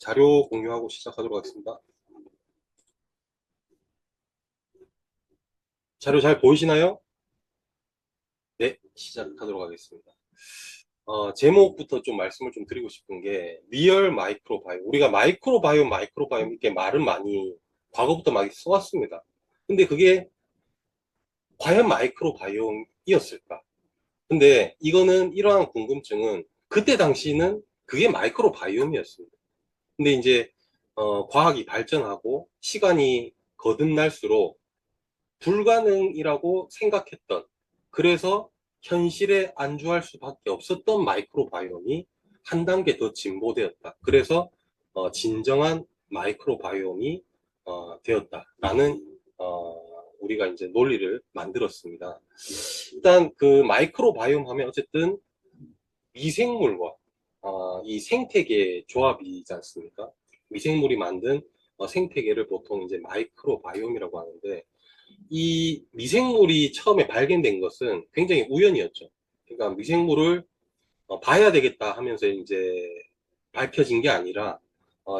자료 공유하고 시작하도록 하겠습니다. 자료 잘 보이시나요? 네, 시작하도록 하겠습니다. 제목부터 좀 말씀을 좀 드리고 싶은 게 리얼 마이크로바이옴. 우리가 마이크로바이옴 이렇게 말은 많이 과거부터 많이 써왔습니다. 근데 그게 과연 마이크로바이옴이었을까? 근데 이거는 이러한 궁금증은 그때 당시는 그게 마이크로바이옴이었습니다. 근데 이제 과학이 발전하고 시간이 거듭날수록 불가능이라고 생각했던, 그래서 현실에 안주할 수밖에 없었던 마이크로바이옴이 한 단계 더 진보되었다. 그래서 진정한 마이크로바이옴이 되었다라는 우리가 이제 논리를 만들었습니다. 일단 그 마이크로바이옴 하면 어쨌든 미생물과 이 생태계 조합이지 않습니까? 미생물이 만든 생태계를 보통 이제 마이크로바이옴이라고 하는데, 이 미생물이 처음에 발견된 것은 굉장히 우연이었죠. 그러니까 미생물을 봐야 되겠다 하면서 이제 밝혀진 게 아니라,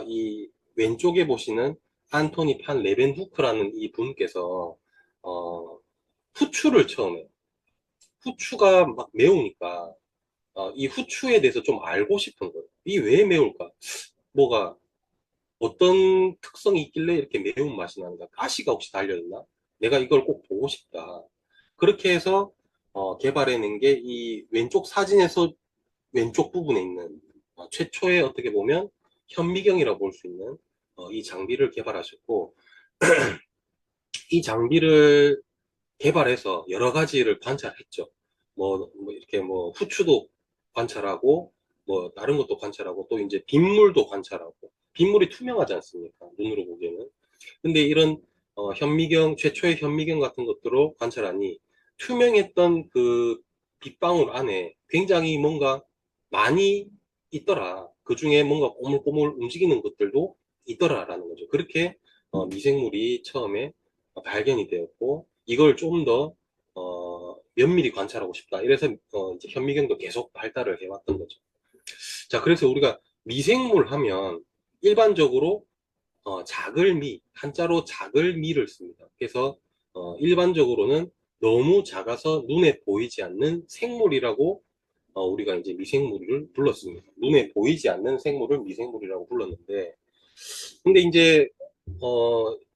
이 왼쪽에 보시는 안토니 판 레벤후크라는 이 분께서 어, 후추를 처음에, 후추가 막 매우니까 이 후추에 대해서 좀 알고 싶은 거예요. 이 왜 매울까? 뭐가 어떤 특성이 있길래 이렇게 매운맛이 나는가? 가시가 혹시 달려있나? 내가 이걸 꼭 보고 싶다. 그렇게 해서 개발해낸 게 이 왼쪽 사진에서 왼쪽 부분에 있는 최초의 어떻게 보면 현미경이라고 볼 수 있는 이 장비를 개발하셨고, 이 장비를 개발해서 여러 가지를 관찰했죠. 뭐 이렇게 뭐 후추도 관찰하고 뭐 다른 것도 관찰하고 또 이제 빗물도 관찰하고, 빗물이 투명하지 않습니까? 눈으로 보기에는. 근데 이런 현미경, 최초의 현미경 같은 것들로 관찰하니 투명했던 그 빗방울 안에 굉장히 뭔가 많이 있더라. 그 중에 뭔가 꼬물꼬물 움직이는 것들도 있더라라는 거죠. 그렇게 미생물이 처음에 발견이 되었고, 이걸 좀 더 면밀히 관찰하고 싶다. 이래서 이제 현미경도 계속 발달을 해왔던 거죠. 자, 그래서 우리가 미생물 하면 일반적으로 자글미, 한자로 자글미를 씁니다. 그래서 일반적으로는 너무 작아서 눈에 보이지 않는 생물이라고 우리가 이제 미생물을 불렀습니다. 눈에 보이지 않는 생물을 미생물이라고 불렀는데, 근데 이제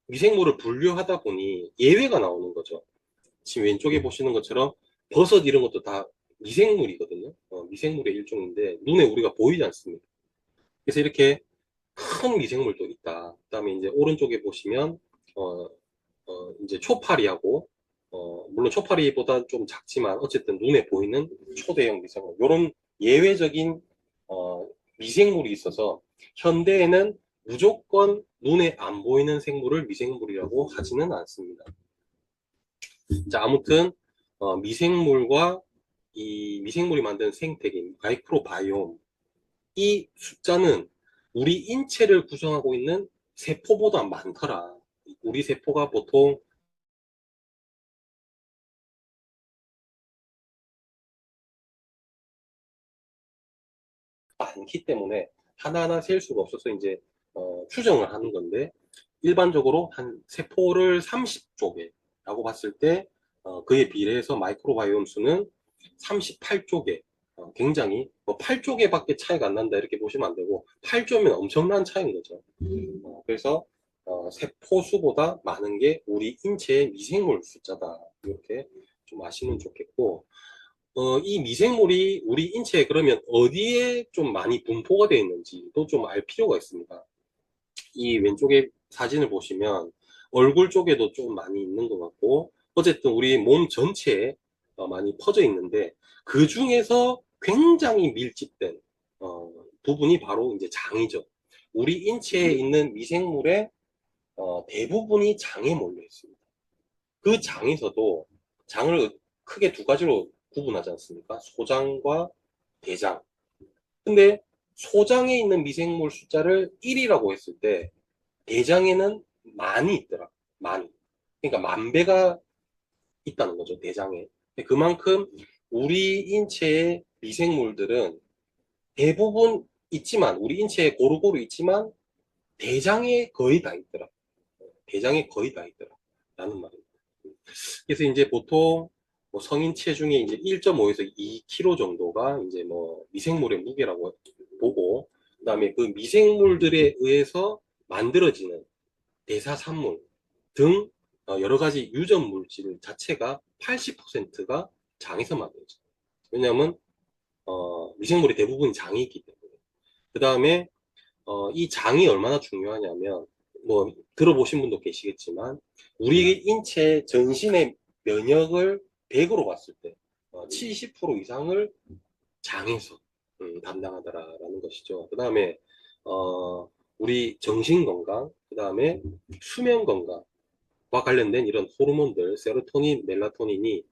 미생물을 분류하다 보니 예외가 나오는 거죠. 지금 왼쪽에 보시는 것처럼 버섯 이런 것도 다 미생물이거든요. 미생물의 일종인데 눈에 우리가 보이지 않습니다. 그래서 이렇게 큰 미생물도 있다. 그다음에 이제 오른쪽에 보시면 어, 이제 초파리하고, 물론 초파리보다 좀 작지만 어쨌든 눈에 보이는 초대형 미생물, 이런 예외적인 미생물이 있어서 현대에는 무조건 눈에 안 보이는 생물을 미생물이라고 하지는 않습니다. 자, 아무튼 미생물과 이 미생물이 만든 생태계 마이크로바이옴, 이 숫자는 우리 인체를 구성하고 있는 세포보다 많더라. 우리 세포가 보통 많기 때문에 하나하나 셀 수가 없어서 이제 추정을 하는 건데, 일반적으로 한 세포를 30쪽에라고 봤을 때 그에 비례해서 마이크로바이옴 수는 38쪽에, 굉장히 뭐 8쪽에밖에 차이가 안 난다 이렇게 보시면 안 되고 8조면 엄청난 차이인 거죠. 그래서 세포 수보다 많은 게 우리 인체의 미생물 숫자다, 이렇게 좀 아시면 좋겠고, 이 미생물이 우리 인체에 그러면 어디에 좀 많이 분포가 되어 있는지도 좀 알 필요가 있습니다. 이 왼쪽에 사진을 보시면 얼굴 쪽에도 좀 많이 있는 것 같고, 어쨌든 우리 몸 전체에 많이 퍼져 있는데, 그 중에서 굉장히 밀집된 부분이 바로 이제 장이죠. 우리 인체에 있는 미생물의 대부분이 장에 몰려 있습니다. 그 장에서도 장을 크게 두 가지로 구분하지 않습니까? 소장과 대장. 근데 소장에 있는 미생물 숫자를 1이라고 했을 때 대장에는 많이 있더라. 많이. 그러니까 만 배가 있다는 거죠, 대장에. 그만큼 우리 인체의 미생물들은 대부분 있지만, 우리 인체에 고루고루 있지만, 대장에 거의 다 있더라. 대장에 거의 다 있더라. 라는 말입니다. 그래서 이제 보통 뭐 성인 체중의 이제 1.5에서 2kg 정도가 이제 뭐 미생물의 무게라고 보고, 그다음에 그 미생물들에 의해서 만들어지는 대사산물 등 여러 가지 유전 물질 자체가 80%가 장에서 만들어져요. 왜냐하면 미생물의 대부분이 장이 있기 때문에. 그 다음에 이 장이 얼마나 중요하냐면, 뭐 들어보신 분도 계시겠지만, 우리 인체 전신의 면역을 100으로 봤을 때 70% 이상을 장에서 담당하더라라는 것이죠. 그 다음에 우리 정신 건강, 그 다음에 수면 건강과 관련된 이런 호르몬들, 세로토닌, 멜라토닌이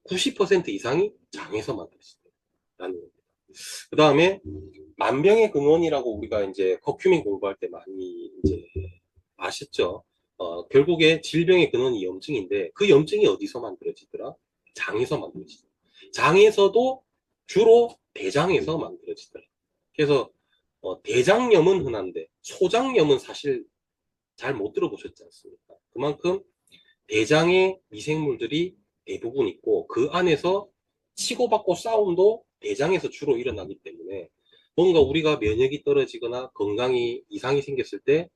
90% 이상이 장에서 만들어진다는 겁니다. 그 다음에 만병의 근원이라고 우리가 이제 커큐민 공부할 때 많이 이제 아셨죠? 결국에 질병의 근원이 염증인데, 그 염증이 어디서 만들어지더라? 장에서 만들어지더라. 장에서도 주로 대장에서 만들어지더라. 그래서 대장염은 흔한데 소장염은 사실 잘 못 들어보셨지 않습니까? 그만큼 대장의 미생물들이 대부분 있고, 그 안에서 치고받고 싸움도 대장에서 주로 일어나기 때문에, 뭔가 우리가 면역이 떨어지거나 건강이 이상이 생겼을 때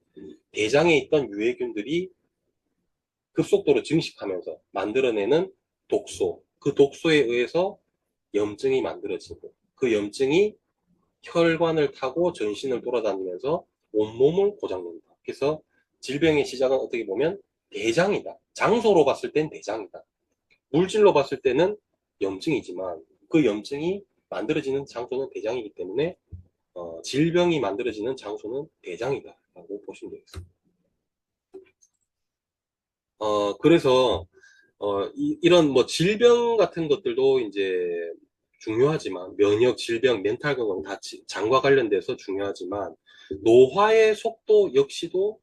대장에 있던 유해균들이 급속도로 증식하면서 만들어내는 독소, 그 독소에 의해서 염증이 만들어지고, 그 염증이 혈관을 타고 전신을 돌아다니면서 온몸을 고장낸다. 그래서 질병의 시작은 어떻게 보면 대장이다. 장소로 봤을 땐 대장이다. 물질로 봤을 때는 염증이지만, 그 염증이 만들어지는 장소는 대장이기 때문에 질병이 만들어지는 장소는 대장이다 라고 보시면 되겠습니다. 그래서 이런 뭐 질병 같은 것들도 이제 중요하지만, 면역, 질병, 멘탈 건강 다 장과 관련돼서 중요하지만, 노화의 속도 역시도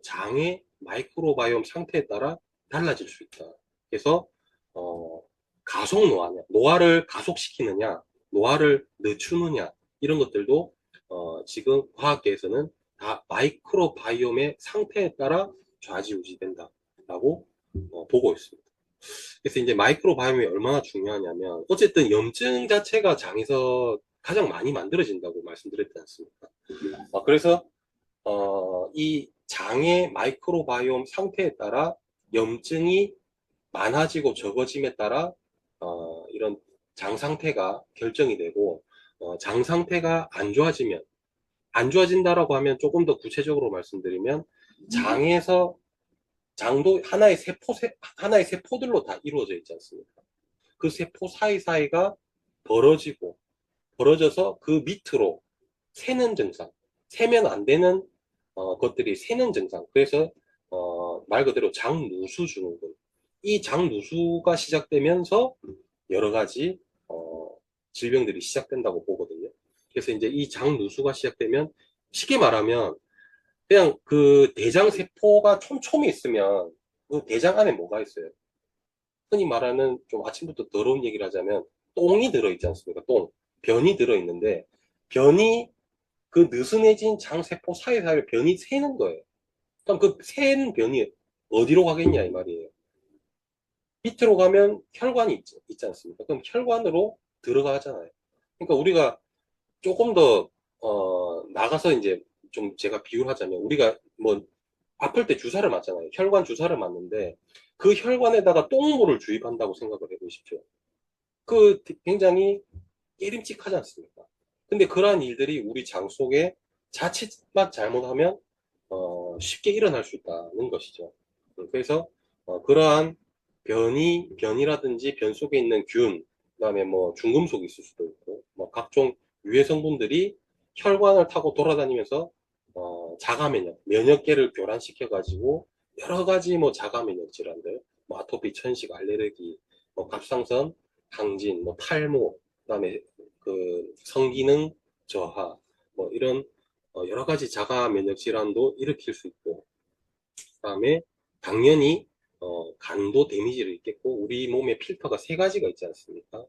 장의 마이크로바이옴 상태에 따라 달라질 수 있다. 그래서 어, 가속 노화냐, 노화를 가속시키느냐, 노화를 늦추느냐, 이런 것들도 지금 과학계에서는 다 마이크로바이옴의 상태에 따라 좌지우지된다라고 보고 있습니다. 그래서 이제 마이크로바이옴이 얼마나 중요하냐면, 어쨌든 염증 자체가 장에서 가장 많이 만들어진다고 말씀드렸지 않습니까? 그래서 이 장의 마이크로바이옴 상태에 따라 염증이 많아지고 적어짐에 따라 이런 장 상태가 결정이 되고, 장 상태가 안 좋아지면, 안 좋아진다라고 하면 조금 더 구체적으로 말씀드리면, 장에서 장도 하나의 세포들로 다 이루어져 있지 않습니까? 그 세포 사이사이가 벌어지고, 벌어져서 그 밑으로 새는 증상, 새면 안 되는 것들이 새는 증상. 그래서 말 그대로 장누수 증후군. 이 장누수가 시작되면서 여러 가지 질병들이 시작된다고 보거든요. 그래서 이제 이 장누수가 시작되면, 쉽게 말하면 그냥 그 대장 세포가 촘촘히 있으면 그 대장 안에 뭐가 있어요? 흔히 말하는, 좀 아침부터 더러운 얘기를 하자면, 똥이 들어있지 않습니까? 똥. 변이 들어있는데, 변이, 그 느슨해진 장세포 사이사이를 변이 새는 거예요. 그럼 그 새는 변이 어디로 가겠냐, 이 말이에요. 밑으로 가면 혈관이 있지 않습니까? 그럼 혈관으로 들어가잖아요. 그러니까 우리가 조금 더, 나가서 이제 좀 제가 비유를 하자면, 우리가 뭐 아플 때 주사를 맞잖아요. 혈관 주사를 맞는데, 그 혈관에다가 똥물을 주입한다고 생각을 해보십시오. 그 굉장히 깨림칙하지 않습니까? 근데 그러한 일들이 우리 장 속에 자칫만 잘못하면 쉽게 일어날 수 있다는 것이죠. 그래서 그러한 변이라든지 변 속에 있는 균, 그다음에 뭐 중금속이 있을 수도 있고, 뭐 각종 유해 성분들이 혈관을 타고 돌아다니면서 자가 면역계를 교란시켜 가지고 여러 가지 뭐 자가 면역 질환들, 뭐 아토피, 천식, 알레르기, 뭐 갑상선, 항진, 뭐 탈모, 그다음에 그 성기능 저하, 뭐 이런 여러 가지 자가 면역 질환도 일으킬 수 있고, 그다음에 당연히 간도 데미지를 입겠고, 우리 몸에 필터가 세 가지가 있지 않습니까?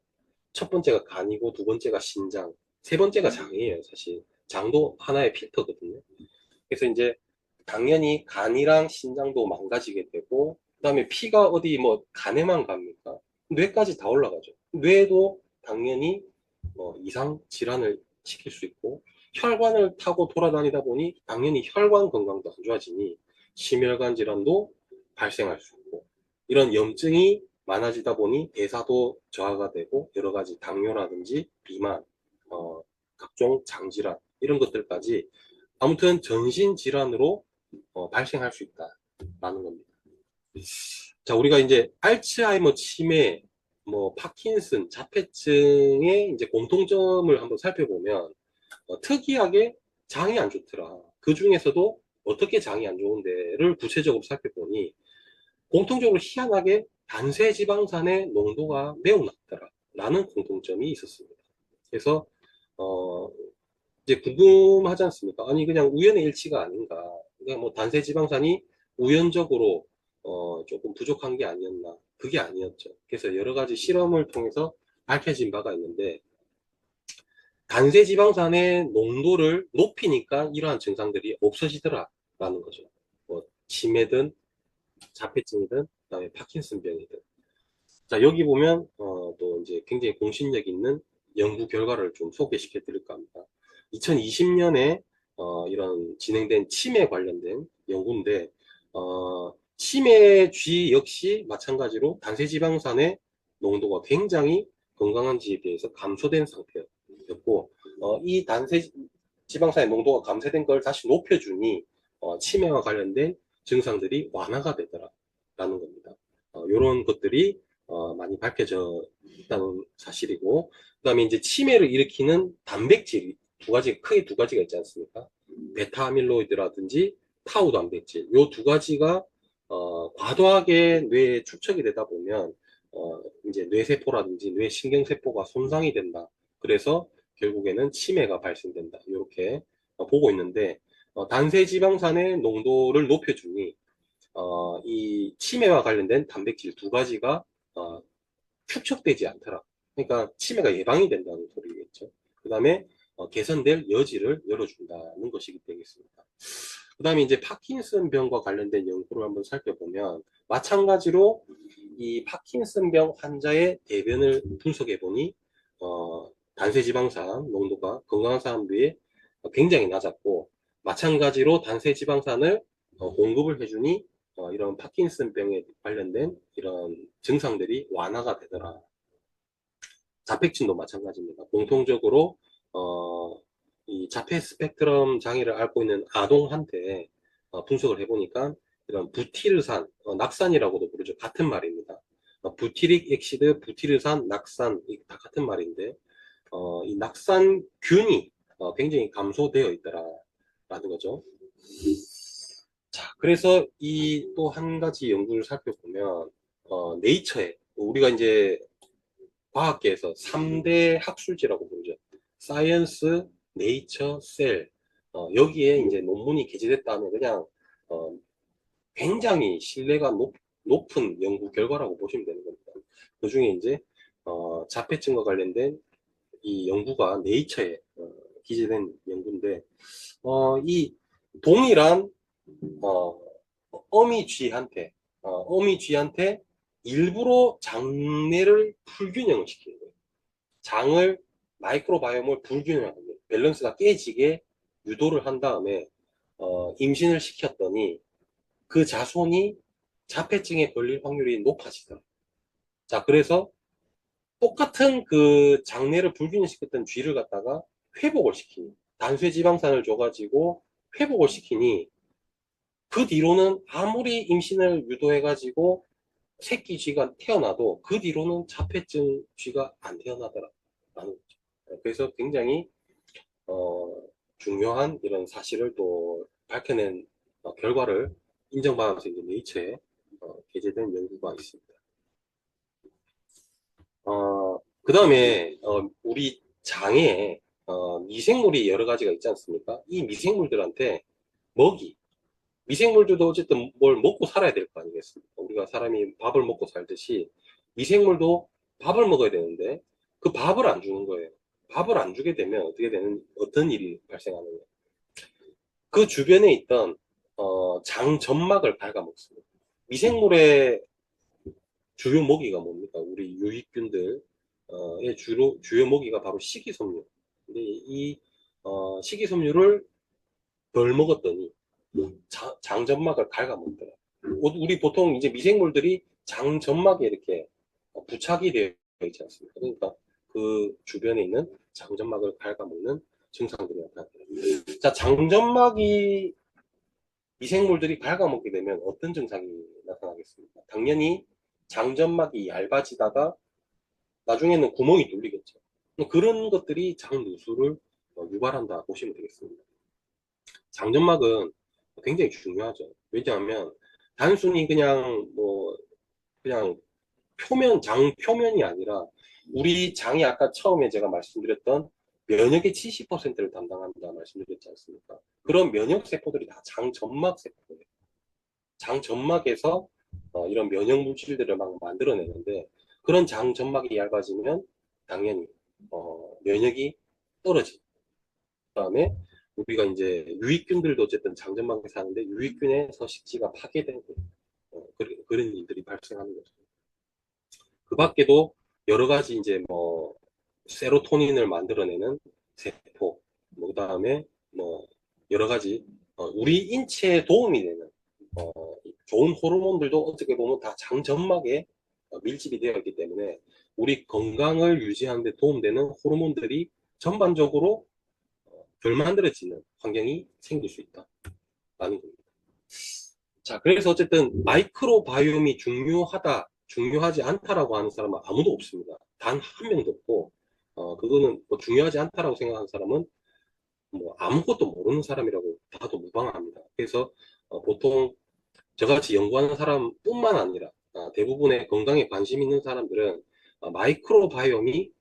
첫 번째가 간이고, 두 번째가 신장, 세 번째가 장이에요, 사실. 장도 하나의 필터거든요. 그래서 이제 당연히 간이랑 신장도 망가지게 되고, 그 다음에 피가 어디 뭐 간에만 갑니까? 뇌까지 다 올라가죠. 뇌도 당연히 이상 질환을 시킬 수 있고, 혈관을 타고 돌아다니다 보니 당연히 혈관 건강도 안 좋아지니 심혈관 질환도 발생할 수 있고, 이런 염증이 많아지다 보니 대사도 저하가 되고, 여러 가지 당뇨라든지 비만, 어, 각종 장질환 이런 것들까지 아무튼 전신 질환으로 발생할 수 있다라는 겁니다. 자, 우리가 이제 알츠하이머 치매, 뭐 파킨슨, 자폐증의 이제 공통점을 한번 살펴보면 특이하게 장이 안 좋더라. 그 중에서도 어떻게 장이 안 좋은데를 구체적으로 살펴보니 공통적으로 희한하게 단세지방산의 농도가 매우 낮더라. 라는 공통점이 있었습니다. 그래서 이제 궁금하지 않습니까? 아니 그냥 우연의 일치가 아닌가. 그냥 뭐 단세지방산이 우연적으로 조금 부족한 게 아니었나. 그게 아니었죠. 그래서 여러 가지 실험을 통해서 밝혀진 바가 있는데 단세지방산의 농도를 높이니까 이러한 증상들이 없어지더라라는 거죠. 뭐 치매든 자폐증이든 그다음에 파킨슨병이든. 자, 여기 보면 또 이제 굉장히 공신력 있는 연구 결과를 좀 소개시켜 드릴까 합니다. 2020년에 이런 진행된 치매 관련된 연구인데 치매 쥐 역시 마찬가지로 단세지방산의 농도가 굉장히 건강한 쥐에 비해서 감소된 상태였고 이 단세지방산의 농도가 감소된 걸 다시 높여주니 치매와 관련된 증상들이 완화가 되더라라는 겁니다. 이런 것들이 많이 밝혀져 있다는 사실이고, 그 다음에 이제 치매를 일으키는 단백질 크게 두 가지가 있지 않습니까? 베타 아밀로이드라든지 타우 단백질, 요 두 가지가 과도하게 뇌에 축적이 되다 보면 이제 뇌세포라든지 뇌신경세포가 손상이 된다. 그래서 결국에는 치매가 발생된다. 이렇게 보고 있는데 단세지방산의 농도를 높여주니 이 치매와 관련된 단백질 두 가지가 어, 축적되지 않더라. 그러니까 치매가 예방이 된다는 소리겠죠. 그 다음에 개선될 여지를 열어준다는 것이기 되겠습니다. 그 다음에 이제 파킨슨병과 관련된 연구를 한번 살펴보면 마찬가지로 이 파킨슨병 환자의 대변을 분석해 보니 단세지방산 농도가 건강한 사람 비해 굉장히 낮았고 마찬가지로 단세지방산을 공급을 해주니 이런 파킨슨병에 관련된 이런 증상들이 완화가 되더라. 자폐증도 마찬가지입니다. 공통적으로 이 자폐 스펙트럼 장애를 앓고 있는 아동한테 분석을 해보니까 이런 부티르산, 낙산이라고도 부르죠. 같은 말입니다. 부티릭 액시드, 부티르산, 낙산 다 같은 말인데 이 낙산균이 굉장히 감소되어 있더라라는 거죠. 자, 그래서 이 또 한 가지 연구를 살펴보면 네이처에 우리가 이제 과학계에서 3대 학술지라고 부르죠. 사이언스, 네이처, 셀. 여기에 이제 논문이 게재됐다면 그냥 어, 굉장히 신뢰가 높은 연구 결과라고 보시면 되는 겁니다. 그 중에 이제 자폐증과 관련된 이 연구가 네이처에 기재된 연구인데 이 동일한 어, 어미쥐한테 일부러 장내를 불균형을 시키는 거예요. 장을 마이크로바이옴을 불균형하게 밸런스가 깨지게 유도를 한 다음에 임신을 시켰더니 그 자손이 자폐증에 걸릴 확률이 높아지더라. 자, 그래서 똑같은 그 장내를 불균형시켰던 쥐를 갖다가 회복을 시키니 단sve지방산을 줘가지고 회복을 시키니 그 뒤로는 아무리 임신을 유도해가지고 새끼 쥐가 태어나도 그 뒤로는 자폐증 쥐가 안 태어나더라라는 거죠. 그래서 굉장히 어, 중요한 이런 사실을 또 밝혀낸 결과를 인정받아서 이제 네이처에 게재된 연구가 있습니다. 그 다음에 우리 장에 미생물이 여러 가지가 있지 않습니까? 이 미생물들한테 먹이, 미생물들도 어쨌든 뭘 먹고 살아야 될 거 아니겠습니까? 우리가 사람이 밥을 먹고 살듯이 미생물도 밥을 먹어야 되는데 그 밥을 안 주는 거예요. 밥을 안 주게 되면 어떤 일이 발생하느냐. 그 주변에 있던, 장 점막을 갉아먹습니다. 미생물의 주요 먹이가 뭡니까? 우리 유익균들의 주요 먹이가 바로 식이섬유. 근데 식이섬유를 덜 먹었더니 장점막을 갉아먹더라. 우리 보통 이제 미생물들이 장점막에 이렇게 부착이 되어 있지 않습니까? 그러니까 그 주변에 있는 장점막을 갉아먹는 증상들이 나타납니다. 자, 장점막이 미생물들이 갉아먹게 되면 어떤 증상이 나타나겠습니까? 당연히 장점막이 얇아지다가 나중에는 구멍이 뚫리겠죠. 그런 것들이 장누수를 유발한다 보시면 되겠습니다. 장점막은 굉장히 중요하죠. 왜냐하면 단순히 그냥 장 표면이 아니라 우리 장이 아까 처음에 제가 말씀드렸던 면역의 70%를 담당한다 말씀드렸지 않습니까? 그런 면역 세포들이 다 장점막 세포예요. 장점막에서 이런 면역 물질들을 막 만들어내는데 그런 장점막이 얇아지면 당연히 면역이 떨어지고 그다음에 우리가 이제 유익균들도 어쨌든 장점막에 사는데 유익균의 서식지가 파괴되고 그런 일들이 발생하는 거죠. 그 밖에도 여러 가지 이제 뭐 세로토닌을 만들어내는 세포, 뭐 그다음에 뭐 여러 가지 우리 인체에 도움이 되는 어, 좋은 호르몬들도 어떻게 보면 다 장점막에 밀집이 되어 있기 때문에 우리 건강을 유지하는 데 도움되는 호르몬들이 전반적으로 덜 만들어지는 환경이 생길 수 있다라는 겁니다. 자, 그래서 어쨌든 마이크로바이옴이 중요하지 않다라고 하는 사람은 아무도 없습니다. 단 한 명도 없고, 그거는 뭐 중요하지 않다라고 생각하는 사람은 뭐 아무것도 모르는 사람이라고 봐도 무방합니다. 그래서 보통 저같이 연구하는 사람뿐만 아니라 대부분의 건강에 관심 있는 사람들은 마이크로바이옴이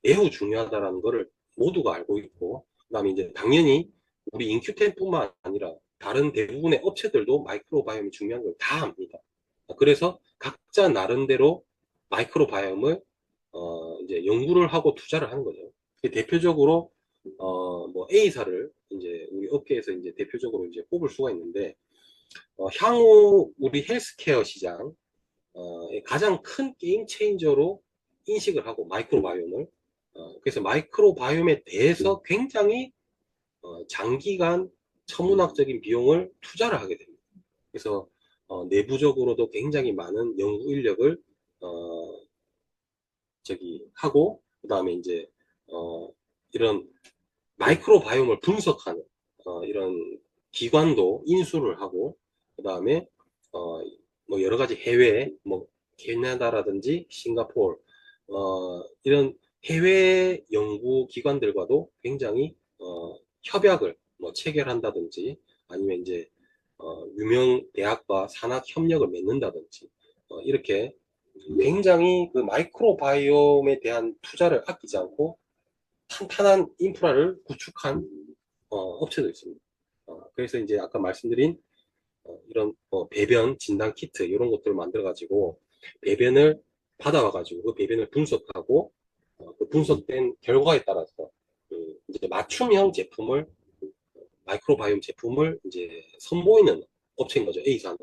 매우 중요하다라는 것을 모두가 알고 있고, 그다음에 이제 당연히 우리 인큐텐뿐만 아니라 다른 대부분의 업체들도 마이크로바이옴이 중요한 걸 다 압니다. 그래서 각자 나름대로 마이크로바이옴을 이제 연구를 하고 투자를 하는 거죠. 대표적으로 뭐 A사를 이제 우리 업계에서 이제 대표적으로 이제 꼽을 수가 있는데 향후 우리 헬스케어 시장 가장 큰 게임 체인저로 인식을 하고 마이크로바이옴을 그래서 마이크로바이옴에 대해서 굉장히 장기간 천문학적인 비용을 투자를 하게 됩니다. 그래서 내부적으로도 굉장히 많은 연구 인력을 하고 그다음에 이제 이런 마이크로바이옴을 분석하는 이런 기관도 인수를 하고 그다음에 뭐 여러 가지 해외 뭐 캐나다라든지 싱가포르 이런 해외 연구 기관들과도 굉장히 협약을 뭐 체결한다든지 아니면 이제 유명 대학과 산학 협력을 맺는다든지 이렇게 굉장히 그 마이크로바이옴에 대한 투자를 아끼지 않고 탄탄한 인프라를 구축한 업체도 있습니다. 그래서 이제 아까 말씀드린 이런 배변 진단 키트 이런 것들을 만들어 가지고 배변을 받아와 가지고 그 배변을 분석하고 그 분석된 결과에 따라서 이제 맞춤형 제품을 마이크로바이옴 제품을 이제 선보이는 업체인 거죠. A사는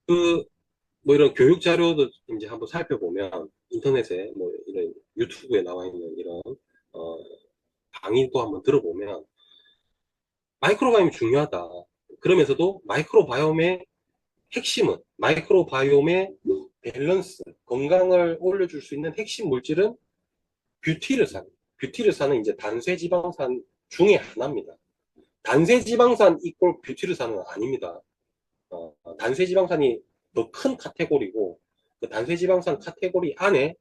그 뭐 이런 교육 자료도 이제 한번 살펴보면 인터넷에 뭐 이런 유튜브에 나와 있는 이런 어, 강의도 한번 들어보면 마이크로바이옴이 중요하다. 그러면서도 마이크로바이옴의 핵심은 마이크로바이옴의 밸런스, 건강을 올려줄 수 있는 핵심 물질은 뷰티르산. 뷰티르산은 이제 단쇄지방산 중에 하나입니다. 단쇄지방산 이꼴 뷰티르산은 아닙니다. 단쇄지방산이 더 큰 카테고리고 그 단쇄지방산 카테고리 안에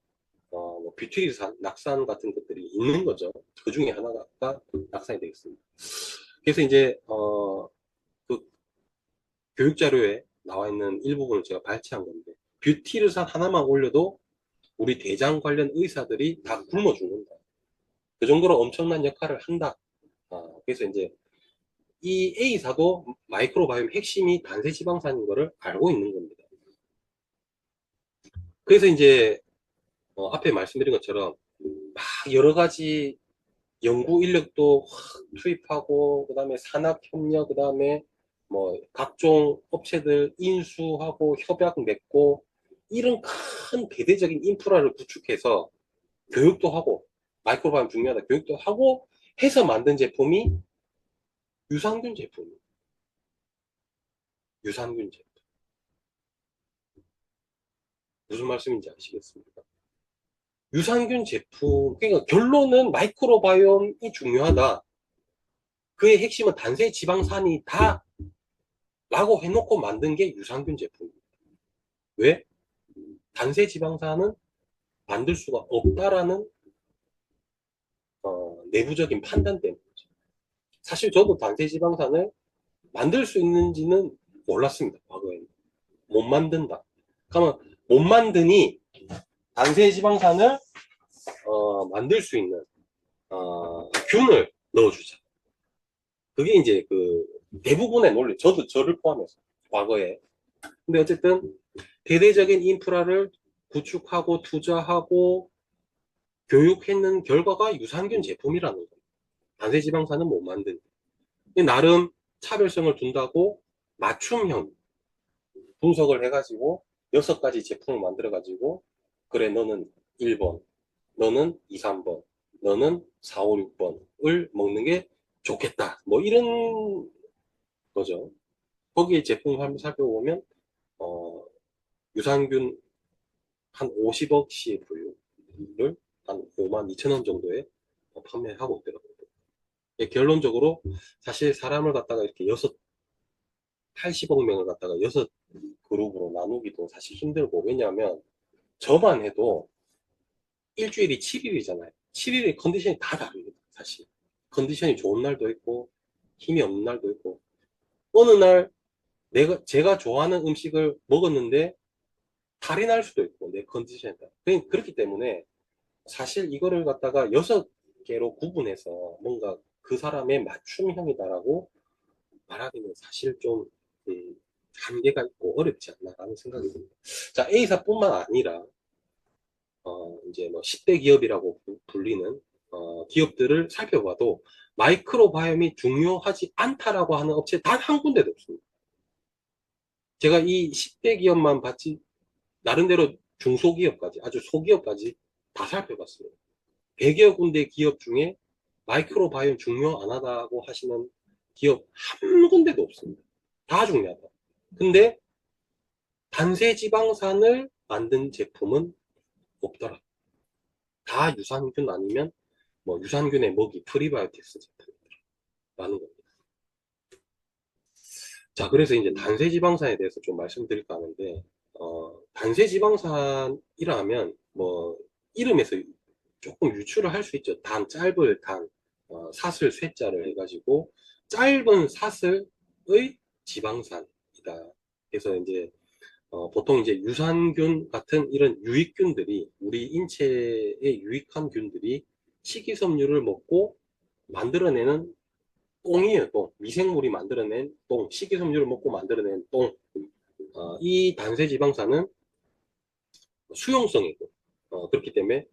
뭐 뷰티르산, 낙산 같은 것들이 있는 거죠. 그 중에 하나가 낙산이 되겠습니다. 그래서 이제 그 교육 자료에 나와 있는 일부분을 제가 발췌한 건데 뷰티르산 하나만 올려도 우리 대장 관련 의사들이 다 굶어 죽는다. 그 정도로 엄청난 역할을 한다. 그래서 이제 이 A사도 마이크로바이옴 핵심이 단세지방산인 거를 알고 있는 겁니다. 그래서 이제 앞에 말씀드린 것처럼 막 여러 가지 연구 인력도 확 투입하고, 그 다음에 산학협력, 그 다음에 뭐 각종 업체들 인수하고 협약 맺고, 이런 큰 대대적인 인프라를 구축해서 교육도 하고, 마이크로바이옴 중요하다 교육도 하고 해서 만든 제품이 유산균 제품이에요. 유산균 제품. 무슨 말씀인지 아시겠습니까? 유산균 제품, 그러니까 결론은 마이크로바이옴이 중요하다. 그의 핵심은 단세 지방산이다. 라고 해놓고 만든 게 유산균 제품입니다. 왜? 단세 지방산은 만들 수가 없다라는 내부적인 판단 때문이죠. 사실 저도 단세 지방산을 만들 수 있는지는 몰랐습니다. 과거에는. 못 만든다. 그러면 못 만드니 단세 지방산을 만들 수 있는 균을 넣어주자. 그게 이제 그 대부분의 논리, 저를 포함해서 과거에. 근데 어쨌든 대대적인 인프라를 구축하고 투자하고 교육했는 결과가 유산균 제품이라는 거예요. 단세지방산은 못 만든. 나름 차별성을 둔다고 맞춤형 분석을 해가지고 6가지 제품을 만들어가지고, 그래 너는 1번, 너는 2, 3번, 너는 4, 5, 6번을 먹는 게 좋겠다. 뭐 이런 거죠. 거기에 제품을 한번 살펴보면 유산균 한 50억 CFU를 한 5만 2천 원 정도에 판매하고 있더라고요. 결론적으로 사실 사람을 갖다가 이렇게 80억 명을 갖다가 6그룹으로 나누기도 사실 힘들고, 왜냐하면 저만 해도 일주일이 7일이잖아요. 7일의 컨디션이 다 다릅니다. 사실 컨디션이 좋은 날도 있고 힘이 없는 날도 있고, 어느 날 제가 좋아하는 음식을 먹었는데 탈이 날 수도 있고, 내 컨디션에 따라. 그렇기 때문에 사실 이거를 갖다가 6개로 구분해서 뭔가 그 사람의 맞춤형이다라고 말하기는 사실 좀 한계가 있고 어렵지 않나라는 생각이 듭니다. 자, A사뿐만 아니라 이제 뭐 10대 기업이라고 불리는 기업들을 살펴봐도 마이크로바이옴이 중요하지 않다라고 하는 업체 단 한 군데도 없습니다. 제가 이 10대 기업만 봤지 나름대로 중소기업까지, 아주 소기업까지 다 살펴봤어요. 100여 군데 기업 중에 마이크로바이옴 중요 안 하다고 하시는 기업 한 군데도 없습니다. 다 중요하다. 근데 단세지방산을 만든 제품은 없더라. 다 유산균 아니면 뭐 유산균의 먹이 프리바이오틱스 제품이라는 겁니다. 자, 그래서 이제 단세지방산에 대해서 좀 말씀드릴까 하는데, 단세지방산이라면 뭐 이름에서 조금 유추를 할 수 있죠. 짧을 단, 사슬 쇠자를 해가지고 짧은 사슬의 지방산이다. 그래서 이제 보통 이제 유산균 같은 이런 유익균들이, 우리 인체에 유익한 균들이 식이섬유를 먹고 만들어내는 똥이에요. 똥. 미생물이 만들어낸 똥, 식이섬유를 먹고 만들어낸 똥. 이 단세지방산은 수용성이고, 그렇기 때문에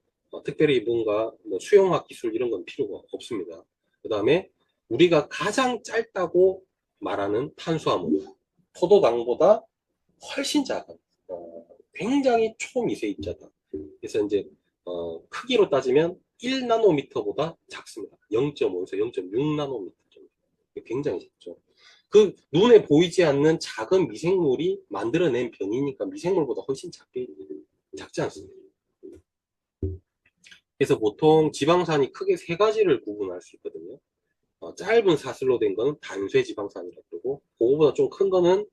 특별히 뭔가 뭐 수용학 기술 이런 건 필요가 없습니다. 그 다음에 우리가 가장 짧다고 말하는 탄수화물, 포도당보다 훨씬 작은 굉장히 초미세입자다. 그래서 이제 크기로 따지면 1나노미터보다 작습니다. 0.5에서 0.6나노미터 정도. 굉장히 작죠. 그 눈에 보이지 않는 작은 미생물이 만들어낸 병이니까 미생물보다 훨씬 작지 않습니다. 그래서 보통 지방산이 크게 3가지를 구분할 수 있거든요. 짧은 사슬로 된 거는 단쇄지방산이라고 그러고, 그거보다 좀 큰 거는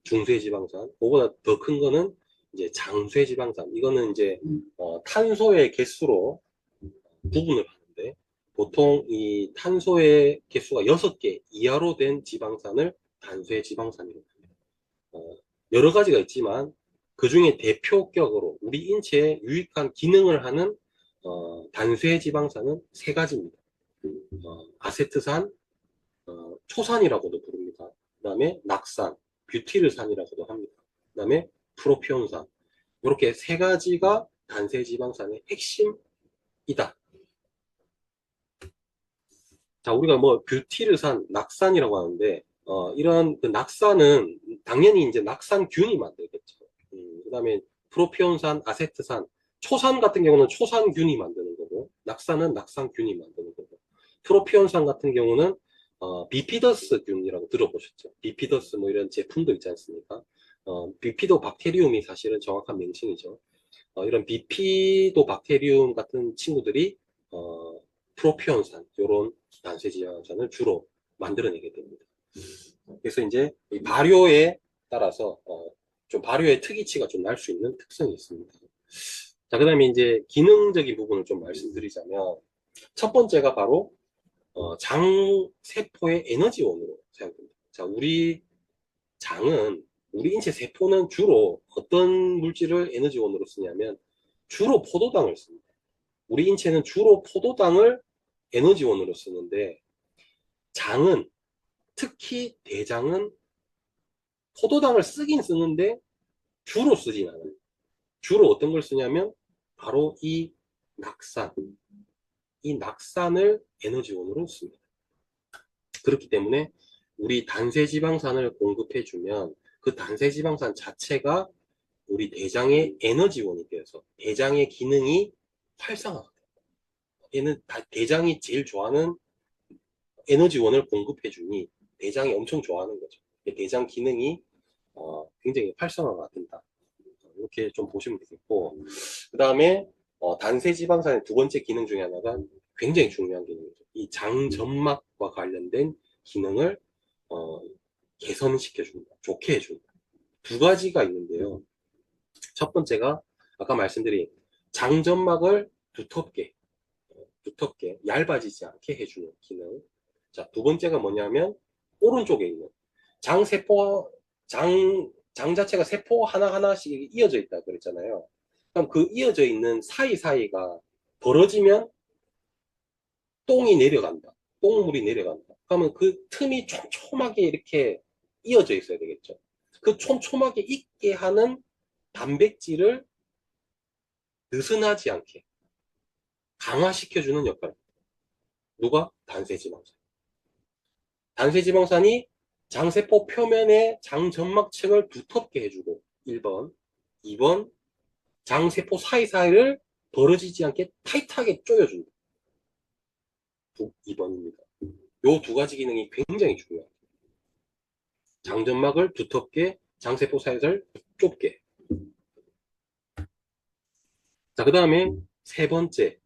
중쇄지방산, 그거보다 더 큰 거는 이제 장쇄지방산. 이거는 이제 탄소의 개수로 구분을 하는데, 보통 이 탄소의 개수가 6개 이하로 된 지방산을 단쇄지방산이라고 합니다. 여러 가지가 있지만 그 중에 대표격으로 우리 인체에 유익한 기능을 하는 단쇄지방산은 3가지입니다. 아세트산, 초산이라고도 부릅니다. 그 다음에 낙산, 뷰티르산이라고도 합니다. 그 다음에 프로피온산. 이렇게 3가지가 단세지방산의 핵심이다. 자, 우리가 뭐 뷰티르산, 낙산이라고 하는데, 이런 그 낙산은 당연히 이제 낙산균이 만들겠죠. 그다음에 프로피온산, 아세트산, 초산 같은 경우는 초산균이 만드는 거고, 낙산은 낙산균이 만드는 거고, 프로피온산 같은 경우는 비피더스균이라고 들어보셨죠? 비피더스 뭐 이런 제품도 있지 않습니까? 비피도 박테리움이 사실은 정확한 명칭이죠. 이런 비피도 박테리움 같은 친구들이 프로피온산, 이런 단세지방산을 주로 만들어내게 됩니다. 그래서 이제 이 발효에 따라서 좀 발효의 특이치가 좀 날 수 있는 특성이 있습니다. 자, 그 다음에 이제 기능적인 부분을 좀 말씀드리자면 첫 번째가 바로 장세포의 에너지원으로 사용됩니다. 자, 우리 인체 세포는 주로 어떤 물질을 에너지원으로 쓰냐면 주로 포도당을 씁니다. 우리 인체는 주로 포도당을 에너지원으로 쓰는데 장은, 특히 대장은 포도당을 쓰긴 쓰는데 주로 쓰진 않아요. 주로 어떤 걸 쓰냐면 바로 낙산, 이 낙산을 에너지원으로 씁니다. 그렇기 때문에 우리 단세지방산을 공급해주면 그 단세지방산 자체가 우리 대장의 에너지원이 되어서 대장의 기능이 활성화가 돼요. 얘는 대장이 제일 좋아하는 에너지원을 공급해주니 대장이 엄청 좋아하는 거죠. 대장 기능이 굉장히 활성화가 된다. 이렇게 좀 보시면 되겠고, 그 다음에 단세지방산의 두 번째 기능 중에 하나가 굉장히 중요한 기능이죠. 이 장점막과 관련된 기능을 개선시켜준다, 좋게 해준다. 두 가지가 있는데요. 첫 번째가 아까 말씀드린 장점막을 두텁게 얇아지지 않게 해주는 기능. 자, 두 번째가 뭐냐면 오른쪽에 있는 장세포, 장 자체가 세포 하나하나씩 이어져 있다 그랬잖아요. 그럼 그 이어져 있는 사이사이가 벌어지면 똥이 내려간다. 똥물이 내려간다. 그러면 그 틈이 촘촘하게 이렇게 이어져 있어야 되겠죠. 그 촘촘하게 있게 하는 단백질을 느슨하지 않게 강화시켜주는 역할. 누가? 단세지방산. 단세지방산이 장세포 표면의 장점막층을 두텁게 해주고 1번, 2번 장세포 사이사이를 벌어지지 않게 타이트하게 조여준다. 2번입니다. 요 두 가지 기능이 굉장히 중요합니다. 장점막을 두텁게, 장세포 사이사이를 좁게. 자, 그 다음에 세 번째,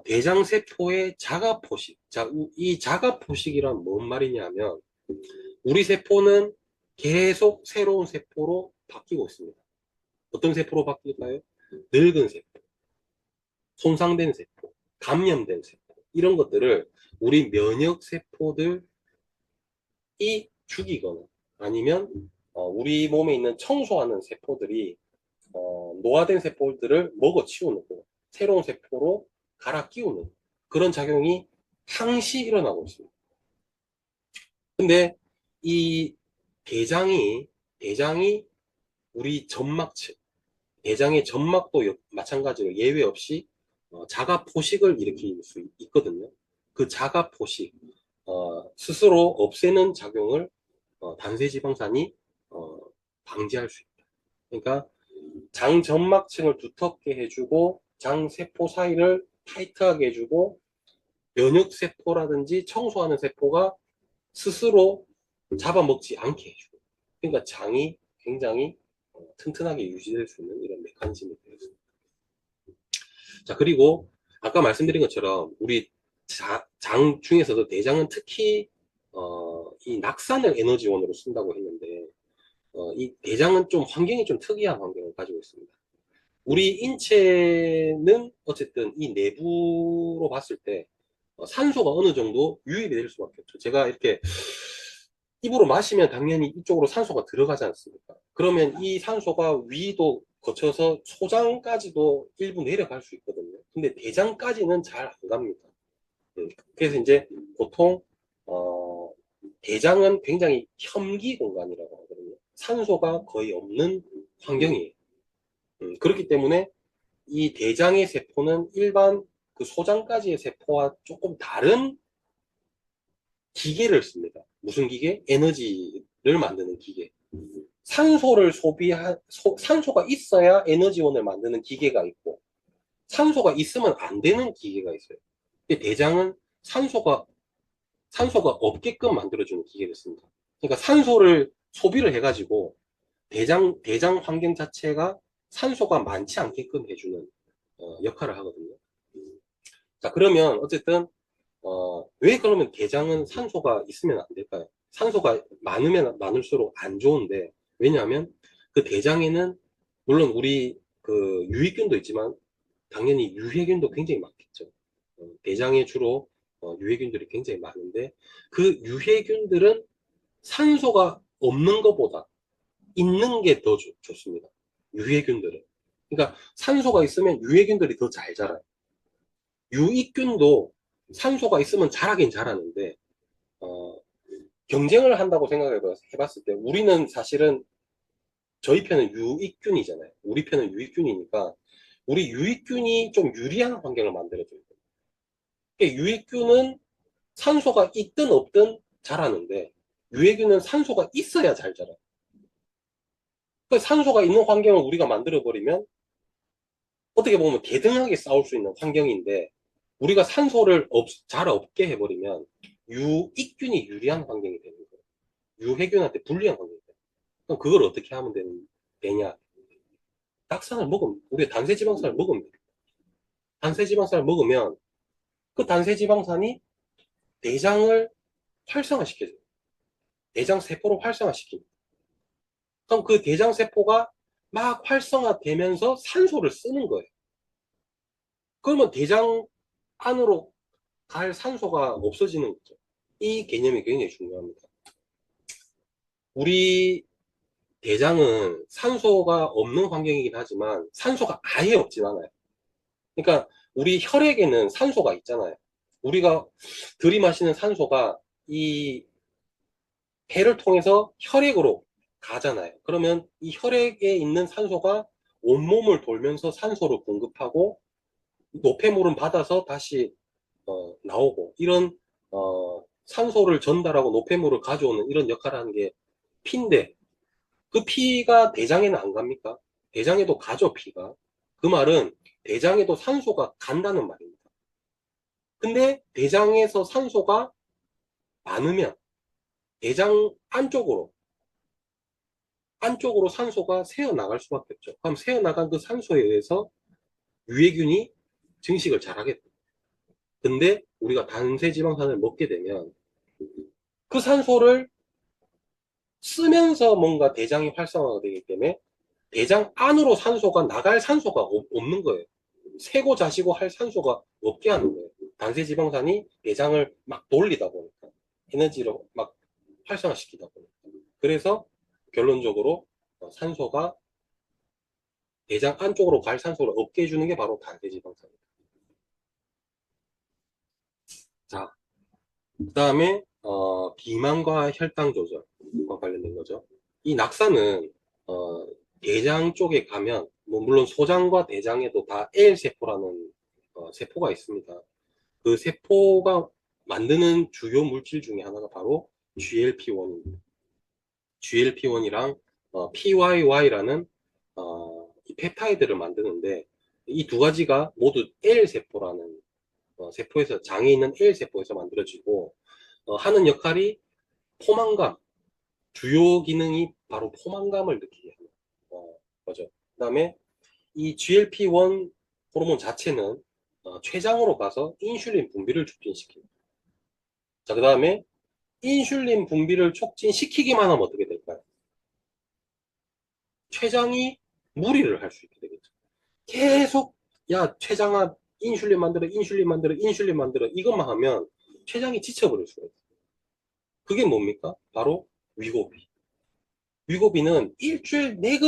대장세포의 자가포식. 자, 이 자가포식이란 뭔 말이냐면, 우리 세포는 계속 새로운 세포로 바뀌고 있습니다. 어떤 세포로 바뀔까요? 늙은 세포, 손상된 세포, 감염된 세포, 이런 것들을 우리 면역 세포들이 죽이거나 아니면 우리 몸에 있는 청소하는 세포들이 노화된 세포들을 먹어치우는 거, 새로운 세포로 갈아 끼우는 그런 작용이 항시 일어나고 있습니다. 근데 이 대장이 우리 점막층, 대장의 점막도 마찬가지로 예외 없이 자가 포식을 일으킬 수 있거든요. 그 자가 포식, 스스로 없애는 작용을 단세지방산이 방지할 수 있다. 그러니까 장 점막층을 두텁게 해주고 장세포 사이를 타이트하게 해주고 면역세포라든지 청소하는 세포가 스스로 잡아먹지 않게 해주고, 그러니까 장이 굉장히 튼튼하게 유지될 수 있는 이런 메커니즘이 되어있습니다. 자, 그리고 아까 말씀드린 것처럼 우리 장 중에서도 대장은 특히 이 낙산을 에너지원으로 쓴다고 했는데 이 대장은 좀 환경이 좀 특이한 환경을 가지고 있습니다. 우리 인체는 어쨌든 이 내부로 봤을 때 산소가 어느 정도 유입이 될 수밖에 없죠. 제가 이렇게 입으로 마시면 당연히 이쪽으로 산소가 들어가지 않습니까? 그러면 이 산소가 위도 거쳐서 소장까지도 일부 내려갈 수 있거든요. 근데 대장까지는 잘 안 갑니다. 그래서 이제 보통 대장은 굉장히 혐기 공간이라고 하거든요. 산소가 거의 없는 환경이에요. 그렇기 때문에 이 대장의 세포는 일반 그 소장까지의 세포와 조금 다른 기계를 씁니다. 무슨 기계? 에너지를 만드는 기계. 산소를 산소가 있어야 에너지원을 만드는 기계가 있고, 산소가 있으면 안 되는 기계가 있어요. 근데 대장은 산소가, 산소가 없게끔 만들어주는 기계를 씁니다. 그러니까 산소를 소비를 해가지고, 대장 환경 자체가 산소가 많지 않게끔 해주는 역할을 하거든요. 자, 그러면 어쨌든 왜 그러면 대장은 산소가 있으면 안 될까요? 산소가 많으면 많을수록 안 좋은데, 왜냐하면 그 대장에는 물론 우리 그 유익균도 있지만 당연히 유해균도 굉장히 많겠죠. 대장에 주로 유해균들이 굉장히 많은데, 그 유해균들은 산소가 없는 것보다 있는 게 더 좋습니다. 유해균들은. 그러니까 산소가 있으면 유해균들이 더 잘 자라요. 유익균도 산소가 있으면 자라긴 자라는데, 어, 경쟁을 한다고 해봤을 때 우리는 사실은 저희 편은 유익균이잖아요. 우리 편은 유익균이니까 우리 유익균이 좀 유리한 환경을 만들어줘야 돼요. 그러니까 유익균은 산소가 있든 없든 자라는데 유해균은 산소가 있어야 잘 자라요. 그러니까 산소가 있는 환경을 우리가 만들어버리면 어떻게 보면 대등하게 싸울 수 있는 환경인데, 우리가 산소를 잘 없게 해버리면 유익균이 유리한 환경이 되는 거예요. 유해균한테 불리한 환경이 돼요. 그럼 그걸 어떻게 하면 되냐? 딱산을 먹으면, 우리가 단세지방산을 먹으면 돼요. 단세지방산을 먹으면 그 단세지방산이 대장을 활성화시켜줘요. 대장 세포를 활성화시킵니다. 그럼 그 대장 세포가 막 활성화되면서 산소를 쓰는 거예요. 그러면 대장 안으로 갈 산소가 없어지는 거죠. 이 개념이 굉장히 중요합니다. 우리 대장은 산소가 없는 환경이긴 하지만 산소가 아예 없진 않아요. 그러니까 우리 혈액에는 산소가 있잖아요. 우리가 들이마시는 산소가 이 폐를 통해서 혈액으로 가잖아요. 그러면 이 혈액에 있는 산소가 온몸을 돌면서 산소를 공급하고 노폐물은 받아서 다시 나오고, 이런 산소를 전달하고 노폐물을 가져오는 이런 역할을 하는 게 피인데, 그 피가 대장에는 안 갑니까? 대장에도 가죠, 피가. 그 말은 대장에도 산소가 간다는 말입니다. 근데 대장에서 산소가 많으면 대장 안쪽으로 산소가 새어나갈 수밖에 없죠. 그럼 새어나간 그 산소에 의해서 유해균이 증식을 잘하겠다. 근데 우리가 단세지방산을 먹게 되면 그 산소를 쓰면서 뭔가 대장이 활성화가 되기 때문에 대장 안으로 산소가 나갈 산소가 없는 거예요. 세고 자시고 할 산소가 없게 하는 거예요. 단세지방산이 대장을 막 돌리다 보니까, 에너지로 막 활성화시키다 보니까. 그래서 결론적으로 산소가 대장 안쪽으로 갈 산소를 없게 해주는 게 바로 단세지방산입니다. 자, 그 다음에 비만과 혈당 조절과 관련된 거죠. 이 낙사는 어, 대장 쪽에 가면, 뭐 물론 소장과 대장에도 다 L세포라는 세포가 있습니다. 그 세포가 만드는 주요 물질 중에 하나가 바로 GLP-1입니다. GLP-1이랑 PYY라는 이 펩타이드를 만드는데, 이 두 가지가 모두 L세포라는 세포에서, 장에 있는 L세포에서 만들어지고, 하는 역할이 포만감, 주요 기능이 바로 포만감을 느끼게 하는 거죠. 그 다음에 이 GLP-1 호르몬 자체는 췌장으로 가서 인슐린 분비를 촉진시킵니다. 자, 그 다음에 인슐린 분비를 촉진시키기만 하면 어떻게 될까요? 췌장이 무리를 할 수 있게 되겠죠. 계속, 야, 췌장아, 인슐린 만들어, 인슐린 만들어, 인슐린 만들어, 이것만 하면 췌장이 지쳐버릴 수가 있어요. 그게 뭡니까? 바로 위고비. 위고비는 일주일에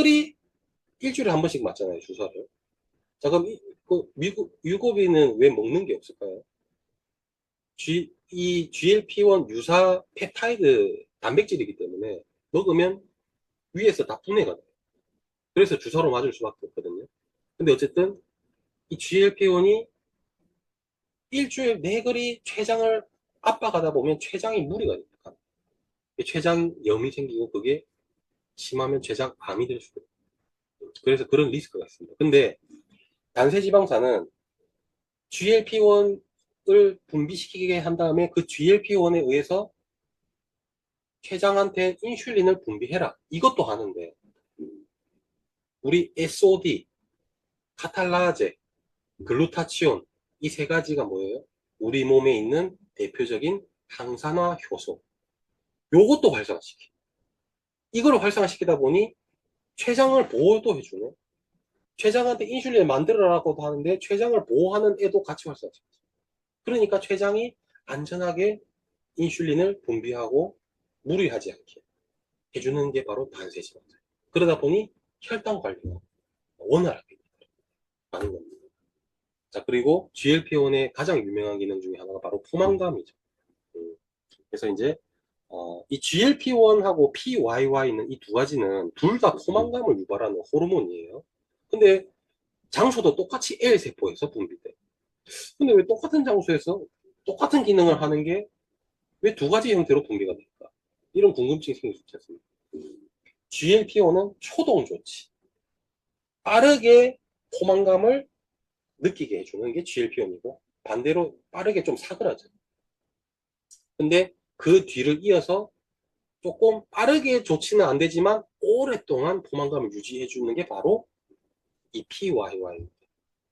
한 번씩 맞잖아요, 주사를. 자, 그럼 위고비는 왜 먹는 게 없을까요? 이 GLP-1 유사 펩타이드 단백질이기 때문에 먹으면 위에서 다 분해가 돼요. 그래서 주사로 맞을 수밖에 없거든요. 근데 어쨌든 이 GLP-1이 일주일 내거리 췌장을 압박하다 보면 췌장이 무리가 됩니다. 췌장염이 생기고 그게 심하면 췌장암이 될 수도 있고 그래서 그런 리스크가 있습니다. 근데 단세지방산은 GLP-1을 분비시키게 한 다음에 그 GLP-1에 의해서 췌장한테 인슐린을 분비해라. 이것도 하는데 우리 SOD, 카탈라제, 글루타치온 이 세 가지가 뭐예요? 우리 몸에 있는 대표적인 항산화 효소. 요것도 활성화시켜. 이걸 활성화시키다 보니 췌장을 보호도 해주네. 췌장한테 인슐린을 만들어라고도 하는데 췌장을 보호하는 애도 같이 활성화시켜. 그러니까 췌장이 안전하게 인슐린을 분비하고 무리하지 않게 해주는 게 바로 단세지방산. 그러다 보니 혈당 관리가 원활하게 되는 겁니다. 자, 그리고 GLP-1의 가장 유명한 기능 중에 하나가 바로 포만감이죠. 그래서 이제 이 GLP-1하고 PYY는 이 두 가지는 둘 다 포만감을 유발하는 호르몬이에요. 근데 장소도 똑같이 L세포에서 분비돼. 근데 왜 똑같은 장소에서 똑같은 기능을 하는 게 왜 두 가지 형태로 분비가 될까? 이런 궁금증이 생길 수 있지 않습니까? GLP-1은 초동 조치. 빠르게 포만감을 느끼게 해주는 게 GLP-1이고 반대로 빠르게 좀 사그라져. 근데 그 뒤를 이어서 조금 빠르게 좋지는 안 되지만 오랫동안 포만감을 유지해 주는 게 바로 이 PYY입니다.